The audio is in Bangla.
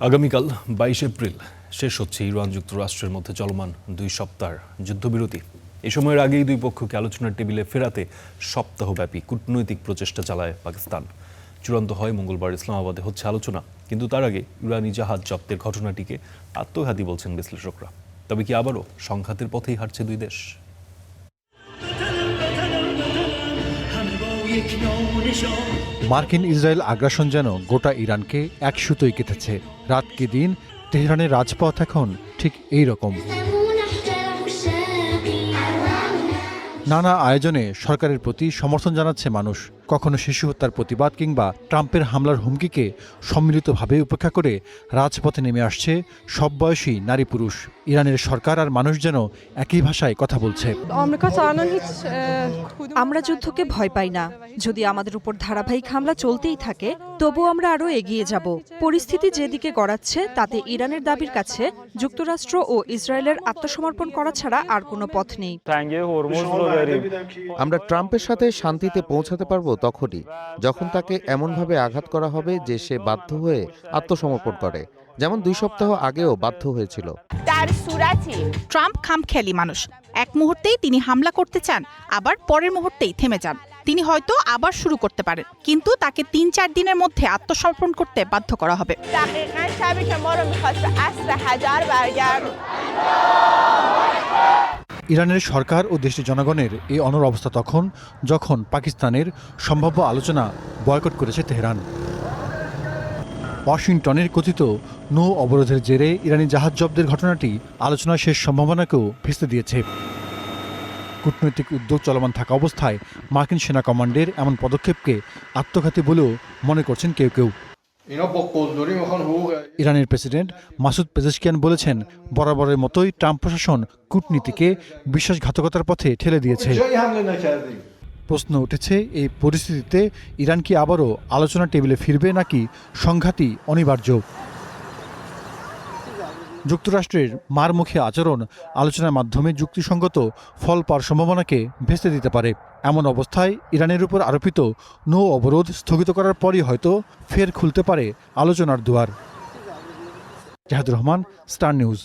আগামীকাল 22 এপ্রিল শেষ হচ্ছে ইরান যুক্তরাষ্ট্রের মধ্যে চলমান 2 সপ্তাহের যুদ্ধবিরতি। এ সময়ের আগেই দুই পক্ষকে আলোচনার টেবিলে ফেরাতে সপ্তাহব্যাপী কূটনৈতিক প্রচেষ্টা চালায় পাকিস্তান। চূড়ান্ত হয় মঙ্গলবার ইসলামাবাদে হচ্ছে আলোচনা, কিন্তু তার আগে ইরানি জাহাজ জব্দের ঘটনাটিকে আত্মঘাতী বলছেন বিশ্লেষকরা। তবে কি আবারও সংঘাতের পথেই হাঁটছে দুই দেশ? মার্কিন ইসরায়েল আগ্রাসন যেন গোটা ইরানকে এক সুতোয় কেটেছে। রাত কি দিন তেহরানের রাজপথ এখন ঠিক এই রকম। নানা আয়োজনে সরকারের প্রতি সমর্থন জানাচ্ছে মানুষ। কখনো শিশু হত্যার প্রতিবাদ কিংবা ট্রাম্পের হামলার হুমকিকে সম্মিলিতভাবে উপেক্ষা করে রাজপথে নেমে আসছে সব বয়সী নারী পুরুষ। ইরানের সরকার আর মানুষ যেন একই ভাষায় কথা বলছে। আমরা যুদ্ধকে ভয় পাই না। যদি আমাদের উপর ধারাবাহিক হামলা চলতেই থাকে, তবু আমরা আরও এগিয়ে যাব। পরিস্থিতি যেদিকে গড়াচ্ছে তাতে ইরানের দাবির কাছে যুক্তরাষ্ট্র ও ইসরায়েলের আত্মসমর্পণ করা ছাড়া আর কোনো পথ নেই। আমরা ট্রাম্পের সাথে শান্তিতে পৌঁছাতে পারবো তখনই যখন তাকে এমনভাবে আঘাত করা হবে যে সে বাধ্য হয়ে আত্মসমর্পণ করে, যেমন 2 সপ্তাহ আগেও বাধ্য হয়েছিল। ট্রাম্প খামখেয়ালি মানুষ। এক মুহূর্তেই তিনি হামলা করতে চান, আবার পরের মুহূর্তেই থেমে যান। তিনি হয়তো আবার শুরু করতে পারেন, কিন্তু তাকে 3-4 দিনের মধ্যে আত্মসমর্পণ করতে বাধ্য করা হবে। ইরানের সরকার ও দেশটির জনগণের এই অনড় অবস্থা তখন যখন পাকিস্তানের সম্ভাব্য আলোচনা বয়কট করেছে তেহরান। ওয়াশিংটনের কথিত নৌ অবরোধের জেরে ইরানি জাহাজ জব্দের ঘটনাটি আলোচনার শেষ সম্ভাবনাকেও ভেস্তে দিয়েছে। কূটনৈতিক উদ্যোগ চলমান থাকা অবস্থায় মার্কিন সেনা কমান্ডের এমন পদক্ষেপকে আত্মঘাতী বলেও মনে করছেন কেউ কেউ। ইরানের প্রেসিডেন্ট মাসুদ পেজেশকিয়ান বলেছেন, বরাবরের মতোই ট্রাম্প প্রশাসন কূটনীতিকে বিশ্বাসঘাতকতার পথে ঠেলে দিয়েছে। প্রশ্ন উঠেছে, এই পরিস্থিতিতে ইরান কি আবারও আলোচনা টেবিলে ফিরবে নাকি সংঘাতই অনিবার্য? যুক্তরাষ্ট্রের মারমুখী আচরণ আলোচনার মাধ্যমে যুক্তিসঙ্গত ফল পাওয়ার সম্ভাবনাকে ভেস্তে দিতে পারে। এমন অবস্থায় ইরানের উপর আরোপিত নৌ অবরোধ স্থগিত করার পরই হয়তো ফের খুলতে পারে আলোচনার দুয়ার। জাহাদুর রহমান, স্টার নিউজ।